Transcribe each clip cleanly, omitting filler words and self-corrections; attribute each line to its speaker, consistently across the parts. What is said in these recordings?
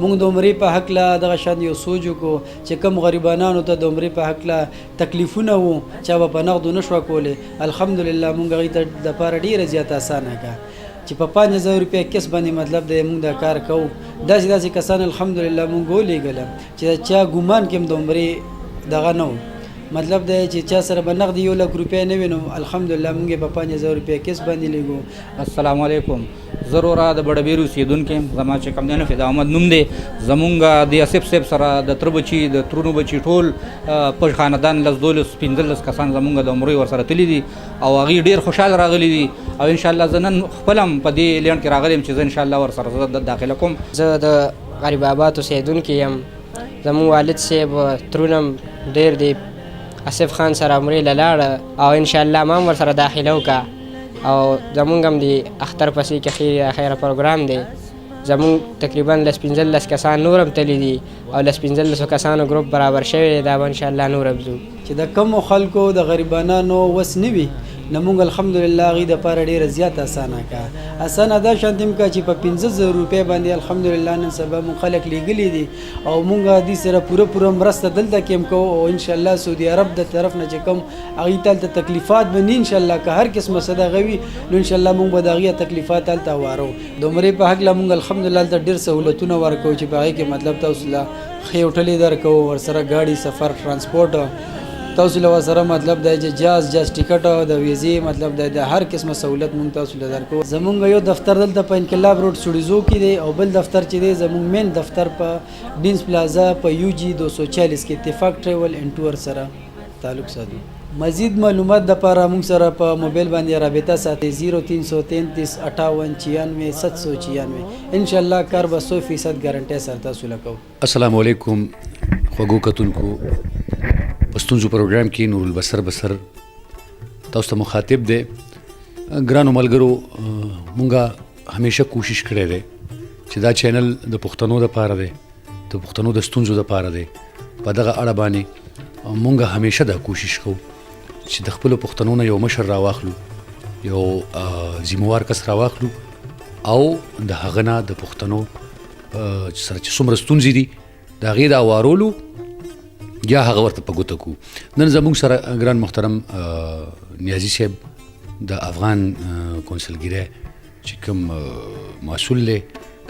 Speaker 1: مونږ د عمرې په هکله دغه شان یو سوچ وکړو چې کوم غریبانانو ته د عمرې په هکله تکلیفونه وو چا به په نغدو نه شوه کولی الحمدلله مونږ هغوی ته دپاره ډېره زیاته اسانه کړه چې په 5000 روپۍ کس باندې مطلب دی مونږ دا کار کوو داسې کسان الحمدلله مونږ ولیږله چې چا ګمان کې هم د عمرې دغه نه و مطلب دی چې چا سره به نغد 1,00,000 روپۍ نه وي نو الحمدلله مونږ یې په 5000 روپۍ کس باندې لیږو.
Speaker 2: السلام علیکم. ضروره د بډبیر اوسېدونکی یم زما چې کوم دی نو فدا احمد نوم دی زمونږ د اسف صاحب سره د تره بچي د ترونو بچي ټول په خاندان 15 کسان زمونږ د عمرې ورسره تللي دي او هغوی ډېر خوشحال راغلي دي او انشاءالله زه نن خپل هم په دې لینډ کې راغلی یم چې زه انشاءالله ورسره زه داخله کوم.
Speaker 3: زه د غریب آباد اوسېدونکی یم زمونږ والد صاحب ترونه ډېر دی اسف خان سره عمرې له لاړه او انشاءالله ما هم ورسره داخله وکړه او زمونږ هم د اختر پسې کې خیره پروګرام دی زمونږ تقریبا 15 کسان نور هم تللي دي او 15 کسانو ګروپ برابر شوی دی دا به انشاءالله نور هم ځو
Speaker 1: چې د کمو خلکو د غریبانانو وس نه وي نو مونږ الحمدلله هغوی دپاره ډېره زیاته اسانه کړه اسانه دا شانتې م کړه چې په 15,000 روپۍ باندې الحمدلله نن سبا مونږ خلک لیږلي دي او مونږ دوی سره پوره مرسته دلته کې هم کوو او انشاءالله سعودي عرب د طرف نه چې کوم هغوی ته هلته تکلیفات به نه انشاءالله که هر قسمه څه دغه وي نو انشاءالله مونږ به د هغوی تکلیفات هلته وارو د عمرې په هکله مونږ الحمدلله هلته ډېر سهولتونه ورکوو چې په هغې کې مطلب تاسو له ښې هوټلې درکوو ورسره ګاډي سفر ترانسپورټ تاسو له ورسره مطلب دی چې جاز ټیکټ د ویزې مطلب دی د هر قسمه سهولت مونږ تاسو له درکوو. زمونږ یو دفتر دلته په انقلاب روډ سوډیزو کې دی او بل دفتر چې دی زمونږ مین دفتر په ډینس پلازا په UG 240 کې اتفاق ټریول اینډ ټور سره تعلق ساتو. مزید معلومات دپاره مونږ سره په موبایل باندې رابطه ساتئ 0333 58 96 796 انشاءالله کار به 100% ګارنټۍ سره تاسو له کوو.
Speaker 4: السلام علیکم خوږو کتونکو په ستونزو پروګرام کې نور البصر بصر تاسو ته مخاطب دی. ګرانو ملګرو مونږه همیشه کوشش کړی دی چې دا چینل د پښتنو دپاره دی د پښتنو د ستونزو دپاره دی په دغه اړه باندې مونږه همیشه دا کوشش کوو چې د خپلو پښتنو نه یو مشر راواخلو یو ذموار کس راواخلو او د هغه نه د پښتنو سره چې څومره ستونزې دي د هغې د اوارولو یا هغه ورته په ګوته کړو. نن زموږ سره ګران محترم نیازي صاحب د افغان کونسلګرۍ چې کوم مسؤل دی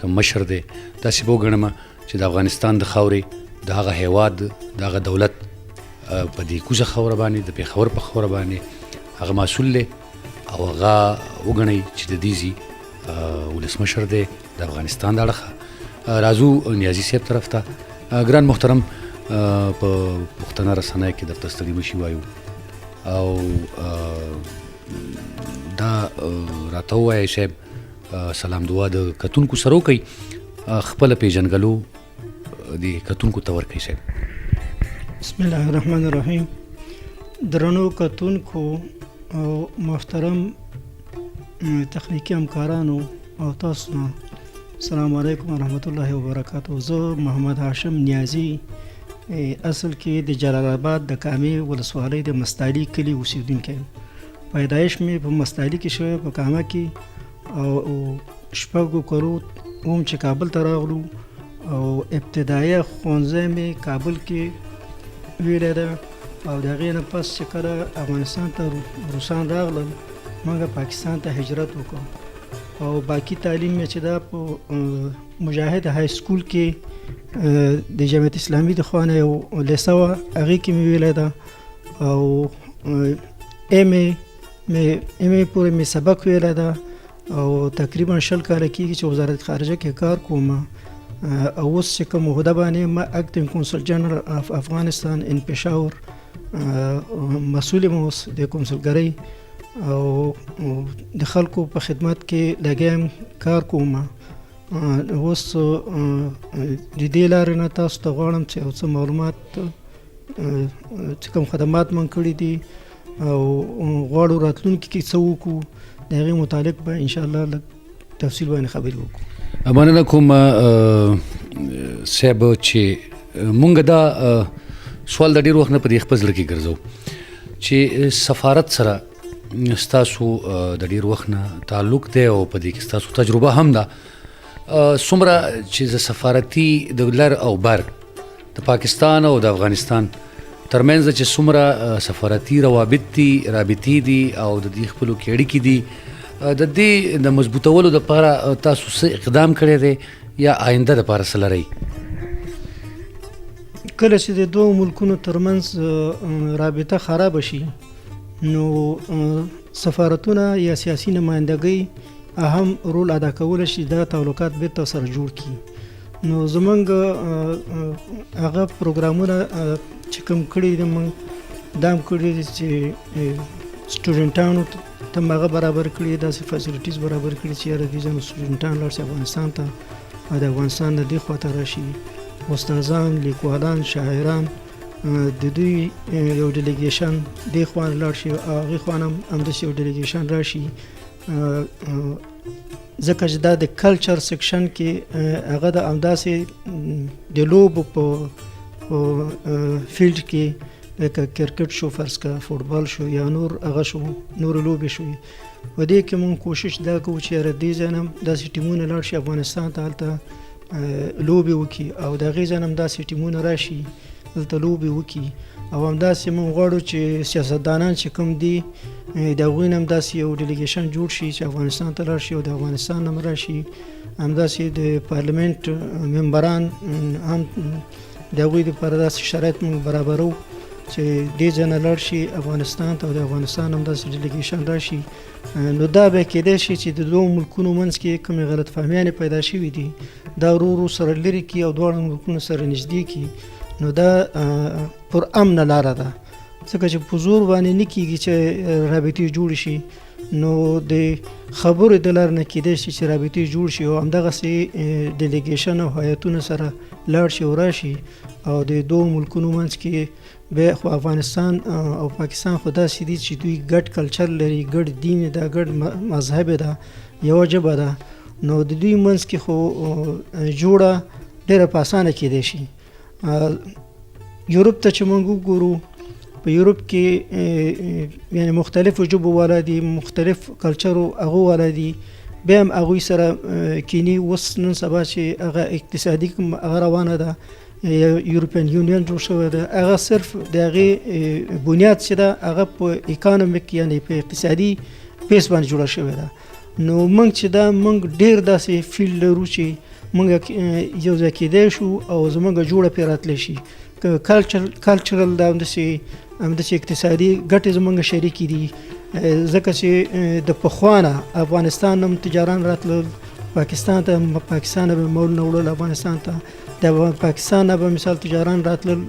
Speaker 4: کوم مشر دی داسې به وګڼم چې د افغانستان د خاورې د هغه هیواد د هغه دولت په دې کوزه خاوره باندې د پېښور په خاوره باندې هغه مسؤل دی او هغه وګڼئ چې د دې ځي ولسمشر دی د افغانستان د اړخه. راځو نیازي صاحب طرف ته. ګران محترم په پښتنه رسنۍ کې درته ستړي مشي وایو او دا راته ووایئ صاحب سلام دعا د کتونکو سره وکئ خپله پیژنګلو د کتونکو ته ورکئ صاحب.
Speaker 5: بسم الله الرحمن الرحیم. درنو کتونکو او محترم تخنیکي همکارانو او تاسو السلام علیکم ورحمت الله وبرکاتو. زه محمد هاشم نیازي اصل کې د جلال آباد د کامې ولسوالۍ د مستالي کلي اوسېدونکی یم. پیدایش مې په مستالي کې شوی په کامه کې او شپږو کلو وم چې کابل ته راغلو او ابتدایه ښوونځی مې کابل کې ویلی ده او د هغې نه پس چې کله افغانستان ته روسان راغلل موږ پاکستان ته هجرت وکړو او باقي تعلیم مې چې دا په مجاهد های سکول کې د جمعیت اسلامي د خوا نه یو لیسه وه هغې کې مې ویلی ده او ایم ای پورې مې سبق ویلی ده او تقریبا 20 کاله کېږي چې وزارت خارجه کې کار کوم او اوس چې کوم عهده باندې ما اکټینګ کونسل جنرال اف افغانستان ان پېښور مسؤل یم اوس د کونسلګرۍ او د خلکو په خدمت کې لګیا یم کار کوم. اوس د دې لارې نه تاسو ته غواړم چې یو څه معلومات چې کوم خدمات من کړي دي او غواړو راتلونکي کې څه وکړو د هغې متعلق به انشاءالله لږ تفصیل باندې خبرې وکړو.
Speaker 4: مننه کوم صاحب چې مونږ دا سوال د ډېر وخت نه په دې خپل زړه کې ګرځو چې سفارت سره ستاسو د ډېر وخت نه تعلق دی او په دې کې ستاسو تجربه هم ده څومره چې د سفارتي د لر او بر د پاکستان او د افغانستان ترمنځ چې څومره سفارتي رابطې دي او د دې خپلو کې اړیکې دي د دې د مضبوطولو دپاره تاسو څه اقدام کړی دی یا آینده دپاره څه لرئ؟
Speaker 5: کله چې د دوه ملکونو ترمنځ رابطه خرابه شي نو سفارتونه یا سیاسي نمایندګۍ اهم رول ادا کولی شي دا تعلقات بیرته سره جوړ کړي. نو زمونږ هغه پروګرامونه چې کوم کړي دي موږ دا هم کړي دي چې سټوډنټانو ته هغه برابر کړي، داسې فیسیلیټیز برابر کړي چې یاره دې ځنو سټوډنټان لاړ شي افغانستان ته او د افغانستان د دې خواته راشي استادان، لیکوالان، شاعران د دوی یو ډیلیګیشن دې خوا لاړ شي او هغې خوا نه هم همداسې یو ډیلیګیشن راشي ځکه چې دا د کلچر سیکشن کې هغه د همداسې د لوبو په فیلډ کې لکه کرکټ شو، فرض که فوټبال شو یا نور هغه شو، نورې لوبې شوې، په دې کې مونږ کوشش دا کوو چې یاره دې ځای نه هم داسې ټیمونه لاړ شي افغانستان ته هلته لوبې وکړي او د هغې ځای نه هم داسې ټیمونه راشي دلته لوبې وکړي او همداسې مونږ غواړو چې سیاستدانان چې کوم دي د هغوی نه هم داسې یو ډیلیګیشن جوړ شي چې افغانستان ته لاړ شي او د افغانستان نه هم راشي، همداسې د پارلمنت ممبران هم د هغوی دپاره داسې شرایط مونږ برابرو چې دې ځای نه لاړ شي افغانستان ته او د افغانستان هم داسې ډیلیګیشن راشي. نو دا به کېدای شي چې د دوو ملکونو منځ کې کومې غلط فهمیانې پیدا شوي دي دا ورو ورو سره لرې کړي او دواړو ملکونو سره نږدې کړي. نو دا پر امنه لاره ده ځکه چې په زور باندې نه کېږي چې رابطې جوړې شي، نو د خبرو د لارې نه کېدای شي چې رابطې جوړ شي او همدغسې ډیلیګیشن او هیاتونه سره لاړ شي او راشي او د دوو ملکونو منځ کې بیا خو افغانستان او پاکستان خو داسې دي چې دوی ګډ کلچر لري، ګډ دین ده، ګډ مذهب ده، یوه ژبه ده، نو د دوی منځ کې خو جوړه ډېره په اسانه کېدای شي. یورپ ته چې موږ وګورو په یورپ کې یعنی مختلفو ژبو والا دي، مختلف کلچرو هغو والا دي، بیا هم هغوی سره کینی. اوس نن سبا چې هغه اقتصادي هغه روانه ده یورپین یونین جوړ شوی ده، هغه صرف د هغې بنیاد چې ده هغه په اکانومیک یعنی په اقتصادي بیس باندې جوړه شوې ده. نو موږ چې دا موږ ډېر داسې فیلډ لرو چې موږ یو ځای کېدی شو او زموږ جوړه پرې راتلی شي. که کلچرل دا همداسې اقتصادي ګټې زموږ شریکې دي ځکه چې د پخوا نه افغانستان هم تجاران راتلل پاکستان ته، پاکستان نه به مولونه وړل افغانستان ته، د پاکستان نه به مثال تجاران راتلل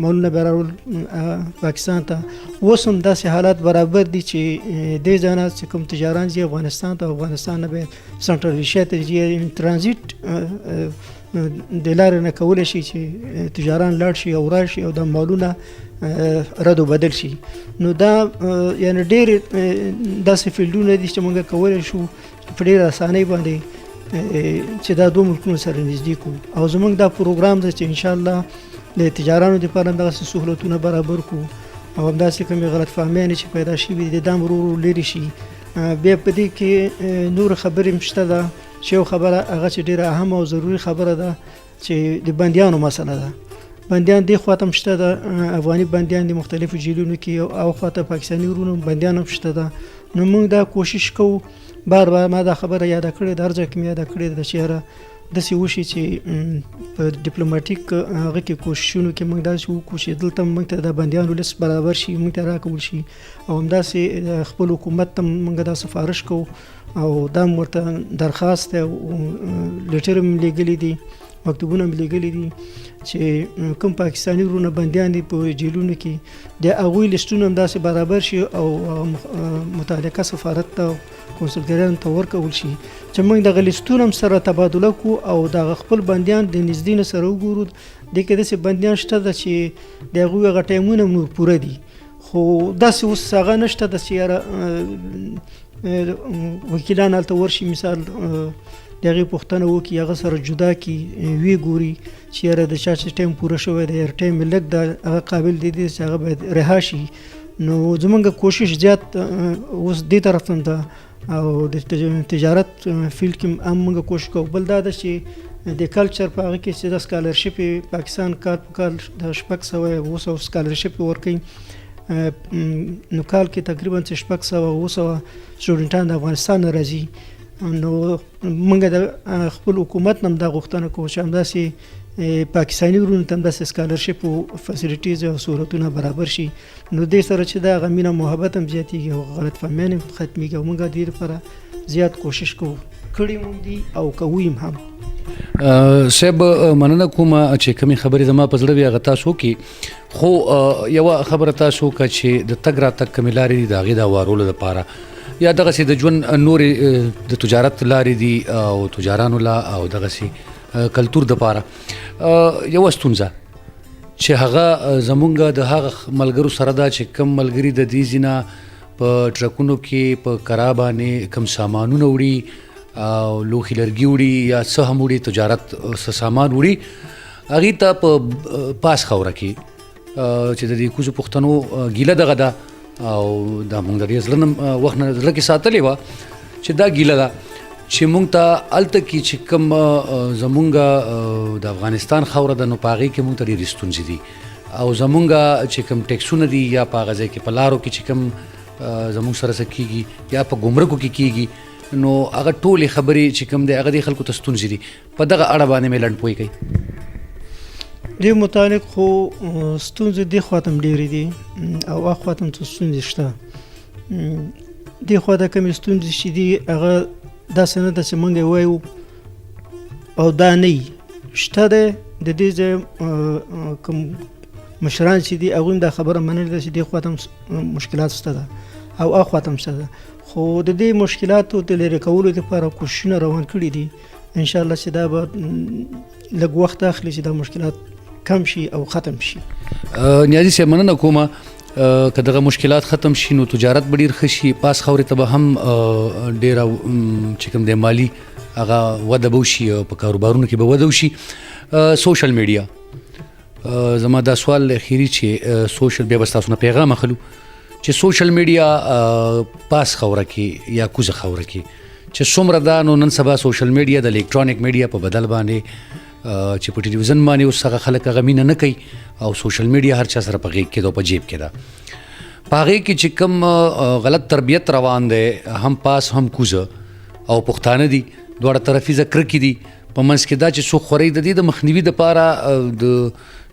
Speaker 5: مولونه به راوړل پاکستان ته. اوس هم داسې حالات برابر دي چې دې ځای نه چې کوم تجاران ځي افغانستان ته، افغانستان نه به سنټرل ایشیا ته ځي، ترانزیټ د لارې نه کولی شي چې تجاران لاړ شي او راشي او د مالونه رد و بدل شي. نو دا یعنی ډېرې داسې فیلډونه دي چې موږ کولی شو په ډېره اسانۍ باندې چې دا دوه ملکونو سره نږدې کړو او زموږ دا پروګرام دی چې انشاءالله د تجارانو دپاره هم دغسې سهولتونه برابر کړو او همداسې کومې غلط فهمیانې چې پیدا شوي دي دا هم ورو ورو لرې شي. بیا په دې کې نور خبرې هم شته ده چې یو خبره هغه چې ډېره اهمه او ضروري خبره ده چې د بندیانو مسله ده. بندیان دې خواته هم شته ده، افغاني بندیان د مختلفو جیلونو کې او خواته پاکستاني ورونو بندیان هم شته ده. نو موږ دا کوشش کوو، بار بار ما دا خبره یاده کړې ده، هر ځای کې مې یاده کړې ده چې یاره داسې وشي چې په ډیپلوماټیک هغه کې کوششونو کې موږ داسې وکړو چې دلته موږ ته د بندیانو لیست برابر شي، موږ ته راکول شي او همداسې خپل حکومت ته موږ دا سفارش کوو او دا ورته درخواست او لیټر هم لیږلي دي، مکتوبونه هم لیږلي دي چې کوم پاکستاني ورونه بندیان دي په جیلونو کې د هغوی لیسټونه هم داسې برابر شي او متعلقه سفارت ته کونسلګریانو ته ورکول شي چې موږ دغه لیسټونه هم سره تبادله کړو او دغه خپل بندیان د نږدې نه سره وګورو. دې کې داسې بندیان شته ده چې د هغوی هغه ټایمونه نور پوره دي، خو داسې اوس هغه نشته ده چې یاره وکیلان هلته ورشي مثال د هغې پوښتنه وکړي، هغه سره جدا کړي، ویې ګوري چې یاره د چا چې ټایم پوره شوی دی، یاره ټایم یې لږ ده، هغه قابل دی چې هغه باید رها شي. نو زمونږ کوشش زیات اوس دې طرف ته ده او د تجارت فیلډ کې هم موږ کوشش کوو. بل دا ده چې د کلچر په هغه کې چې د سکالرشپ پاکستان کال په کال د 600 سکالرشپ ورکوي، نو کال کې تقریبا 600 سټوډنټان د افغانستان نه راځي. نو موږ د خپل حکومت نم دا غوښتنه کوو چې همداسې پاکستاني ورونو ته همداسې سکالرشپ او فیسیلیټیز او سهولتونه برابر شي. نو دې سره چې دا غمینه محبت هم زیاتېږي او غلط فهمیان هم ختمېږي او موږ د دې لپاره زیات کوشش کوو، کړي هم دي او کوو هم.
Speaker 4: صاحب مننه کوم چې کومې خبرې زما په زړه وي هغه تاسو وکړي، خو یوه خبره تاسو وکړه چې د تګ راتګ کومې لارې دي د هغې د هوارولو دپاره یا دغسې د ژوند نورې د تجارت لارې دي او تجارانو لا او دغسې کلتور دپاره یوه ستونزه چې هغه زمونږ د هغه ملګرو سره ده چې کم ملګري د دې ځینه په ټرکونو کې په کرا باندې کم سامانونه وړي او لوښي لرګي وړي یا څه هم وړي تجارت څه سامان وړي هغې ته په پاس خوره کې چې د دې کوزو پښتنو ګیله دغه ده او دا مونږ د دې زړه وخت نه زړه کې ساتلې وه چې دا ګیله ده چې مونږ ته هلته کې چې کوم زمونږ د افغانستان خاوره ده نو په هغې کې مونږ ته ډېرې ستونزې دي او زمونږ چې کوم ټیکسونه دي یا په هغه ځای کې په لارو کې چې کوم زمونږ سره څه کېږي یا په ګمرکو کې کېږي نو هغه ټولې خبرې چې کوم دی هغه د خلکو ته ستونزې دي. په دغه اړه باندې مې لنډ پوی کوي.
Speaker 5: دې متعلق خو ستونزې دې خوا ته هم ډېرې دي او هغه خوا ته هم څه ستونزې شته. دې خوا ته کومې ستونزې چې دي هغه داسې نه ده چې موږ یې وایو او دا نه وي، شته دی. د دې ځای کوم مشران چې دي هغوی هم دا خبره منلې ده چې دې خوا ته هم مشکلات شته ده او هغه خوا ته هم شته ده، خو د دې مشکلاتو د لرې کولو لپاره کوششونه روان کړي دي. انشاءالله چې دا به لږ وخت اخلي چې دا مشکلات کم شي او ختم شي.
Speaker 4: نیازي صاحب مننه کومه که دغه مشکلات ختم شي نو تجارت به ډېر ښه شي، پاس خاورې ته به هم ډېره چې کوم دی مالي هغه وده به وشي او په کاروبارونو کې به وده وشي. سوشل میډیا زما دا سوال اخیری چې سوشل بیا به ستاسو نه پیغام اخلو چې سوشل میډیا پاس خوره کې یا کوزه خوره کې چې څومره دا نو نن سبا سوشل میډیا د الکترونیک میډیا په بدل باندې چې په ټلویزیون باندې اوس هغه خلک هغه مینه نه کوي او سوشل میډیا هر چا سره په غېږ کې ده او په جیب کې ده. په هغې کې چې کوم غلط تربیت روان دی هم پاس هم کوزه او پښتانه دي دواړه طرفیزه کرکې دي په منځ کې دا چې څوک خورئ د دې د مخنیوي دپاره د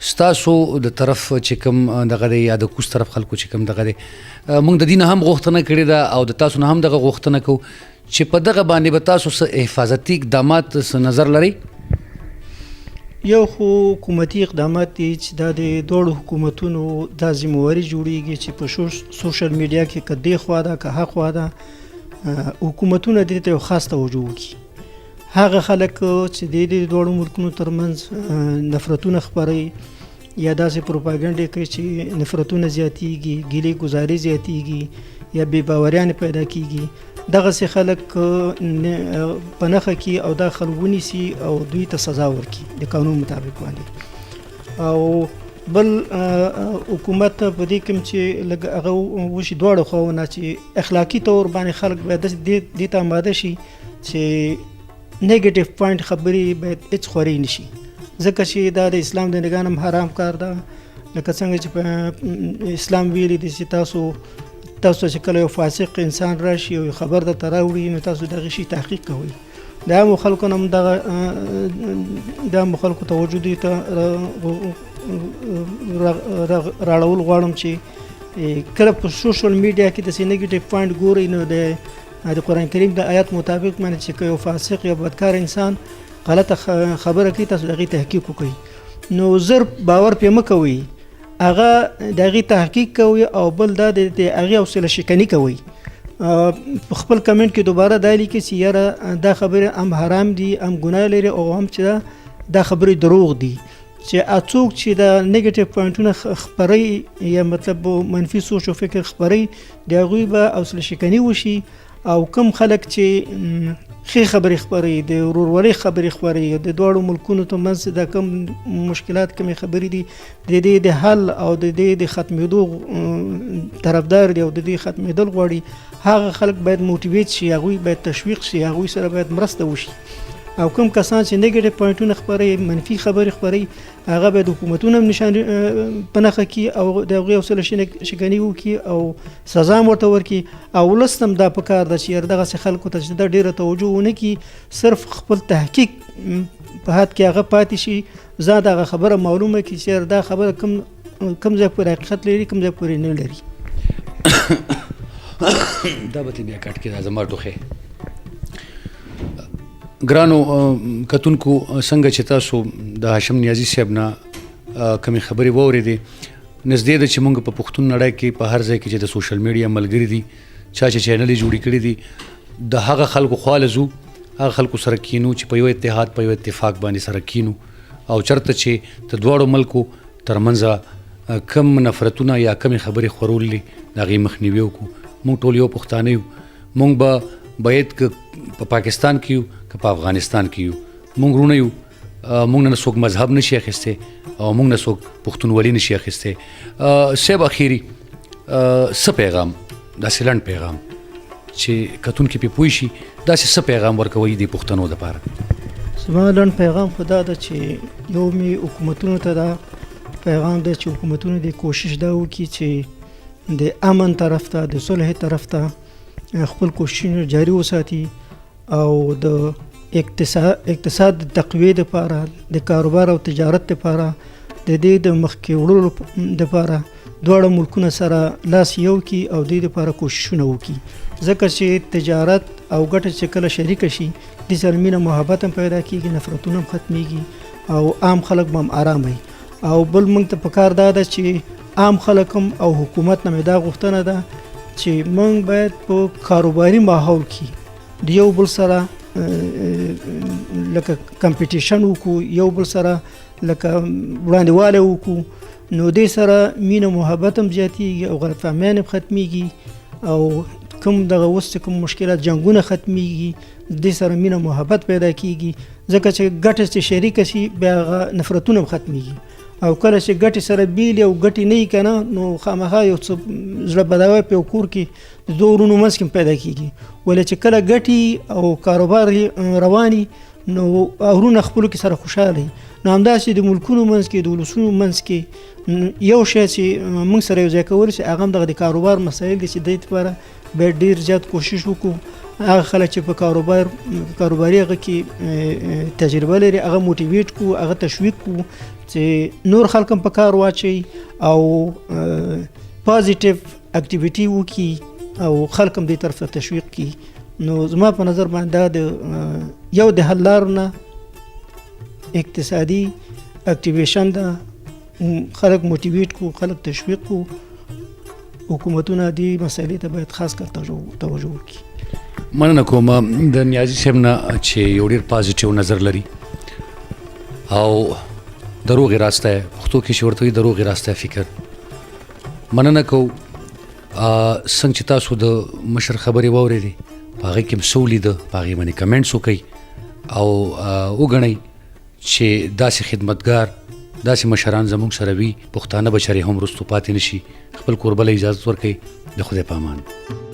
Speaker 4: ستاسو د طرف چې کوم دغه دی یا د کوز طرف خلکو چې کوم دغه دی موږ د دې نه هم غوښتنه کړې ده او د تاسو نه هم دغه غوښتنه کوو چې په دغه باندې به تاسو څه حفاظتي اقدامات څه نظر لرئ؟
Speaker 5: یو خو حکومتي اقدامات دي چې دا د دواړو حکومتونو دا ذمهواري جوړیږي چې په سوشل میډیا کې که دې خوا ده که ها خوا ده حکومتونه دې ته یو خاص توجه وکړي. هغه خلک چې د دواړو ملکونو ترمنځ نفرتونه خپروي یا داسې پروپاګنډې کوي چې نفرتونه زیاتیږي، ګیلې ګزارې زیاتیږي یا بې باوریانې پیدا کیږي، دغسې خلک په نښه کي او دا خلک ونیسي او دوی ته سزا ورکړي د قانون مطابق باندې. او بل حکومت په دې کې چې لږ هغه وشي دواړو خواونه چې اخلاقي طور باندې خلک باید دې ته آماده شي چې نیگیټیو پوینټ خبرې باید هیڅ خورې نشي، ځکه چې دا د اسلام د نګاه نه حرام کار ده. لکه څنګه چې په اسلام ویلي دي چې تاسو چې کله یو فاسق انسان راشي او خبر درته راوړي نو تاسو دغه شي تحقیق کوئ. د عامو خلکو نه هم د عامو خلکو توجه دې ته راړول غواړم چې کله په سوشل میډیا کې داسې نیگیټیو پوینټ ګورئ نو د قرآن کریم د آیات مطابق باندې چې یو فاسق یا بدکار انسان غلطه خبره کوي تاسو د هغې تحقیق وکړئ نو زر باور پرې مه کوئ، هغه د هغې تحقیق کوئ او بل دا د هغې حوصله شکني کوئ. په خپل کمنټ کې دوباره دا لیکئ چې یاره دا خبرې هم حرام دي هم ګناه لري او هم چې دا خبرې دروغ دي. چې څوک چې د نیگیټیو پوینټونه خپروي یا مطلب منفي سوچ او فکر خپروي د هغوی به حوصله شکني وشي او کم خلک چې ښې خبرې خپرې، د ورورولۍ خبرې خپرې، د دواړو ملکونو تر منځ دا کوم مشکلات کمې خبرې دي د دې د حل او د دې د ختمېدو طرفدار دي او د دې ختمېدل غواړي. هغه خلک باید موټیویټ شي، هغوی باید تشویق شي، هغوی سره باید مرسته وشي. او کوم کسان چې نیګیټیو پوینټونه خپروي، منفي خبرې خپروي، هغه باید حکومتونه هم نشان په نښه کړي او د هغوی حوصله شکني وکړي او سزا هم ورته ورکړي. او ولس ته هم دا پکار ده چې دغسې خلکو ته چې دا ډېره توجه ونه کړي، صرف خپل تحقیق په حد کې هغه پاتې شي، ځان دغه خبره معلومه کړي چې دا خبره کوم ځای پورې حقیقت لري، کوم ځای پورې نه لري.
Speaker 4: دا به بیا کټ کې دا زما ټوخی. ګرانو کتونکو، څنګه چې تاسو د هاشم نیازي صاحب نه کمې خبرې واورېدې، نږدې ده چې موږ په پښتون نړۍ کې په هر ځای کې چې د سوشل میډیا ملګري دي، چا چې چینل یې جوړې کړي دي، د هغه خلکو خوا لځو، هغه خلکو سره کینو چې په یو اتحاد په یو اتفاق باندې سره کینو، او چرته چې د دواړو ملکو ترمنځ کم نفرتونه یا کمې خبرې خورول دي د هغې مخنیوي وکړو. موږ ټول یو پښتانه یو، موږ به باید که په پاکستان کې یو که په افغانستان کې یو، موږ رونه یو، موږ نه څوک مذهب نشي اخیستی او موږ نه څوک پښتونولي نشي اخیستی. صاحب اخیري څه پیغام، داسې لنډ پیغام چې کتونکي پې پوه شي، داسې څه پیغام ورکوئ د پښتنو دپاره؟
Speaker 5: زما لنډ پیغام خو دا ده چې یو مې حکومتونو ته دا پیغام دی چې حکومتونو دې کوشش دا وکړي چې د امن طرف ته، د صلح طرف ته خپل کوششونه جاري وساتي او د اقتصاد د تقویې دپاره، د کاروبار او تجارت دپاره، د دې د مخکې وړلو دپاره دواړه ملکونه سره لاس یو کړي او دې دپاره کوششونه وکړي. ځکه چې تجارت او ګټه چې کله شریکه شي، دې سره مینه محبت هم پیدا کېږي، نفرتونه هم ختمیږي او عام خلک به هم ارام وي. او بل موږ ته پکار دا ده چې عام خلک هم او حکومت نه مې دا غوښتنه ده چې موږ باید په کاروباري ماحول کې د یو بل سره لکه کمپټیشن وکړو، یو بل سره لکه وړاندېوالی وکړو، نو دې سره مینه محبت هم زیاتېږي او غلطفهمیان هم ختمیږي او کوم دغه اوس چې کوم مشکلات جنګونه ختمیږي، دې سره مینه محبت پیدا کېږي. ځکه چې ګټه چې شریکه شي بیا هغه نفرتونه هم ختمیږي. او کله چې ګټې سره بیلې او ګټې نه وي که نه، نو خامخا یو څه زړه بداوی په یو کور کې د دوه ورونو منځ کې پیدا کېږي. ولې چې کله ګټې او کاروبار رواني، نو ورونه خپلو کې سره خوشحاله وي. نو همداسې د ملکونو منځ کې، د ولسونو منځ کې یو شی چې موږ سره یو ځای کولی شي، هغه هم دغه د کاروبار مسایل دي چې دې لپاره باید ډېر زیات کوشش وکړو. هغه خلک چې په کاروباري هغه کې تجربه لري، هغه موټیویټ کړو، هغه تشویق کړو چې نور خلک هم په کار واچوي او پازیټیو اکټیویټي وکړي او خلک هم دې طرف ته تشویق کړي. نو زما په نظر باندې دا د یو د حل لارو نه اقتصادي اکټیویشن ده، خلک موټیویټ کړو، خلک تشویق کړو، حکومتونه دې مسئلې ته باید خاص کر توجه وکړي.
Speaker 4: مننه کوم د نیازي صاحب نه چې یو ډېر پازیټیو نظر لري او دروغ راسته، پښتو کې چې ورته وایي دروغ راسته فکر. مننه کوو څنګه چې تاسو د مشر خبرې واورېدې، په هغې کې هم څه ولیده، په هغې باندې کمنټس وکئ او وګڼئ چې داسې خدمتګار، داسې مشران زموږ سره وي، پښتانه بچرې هم وروستو پاتې نه شي. خپل کوربه له اجازت ورکئ. د خدای په امان.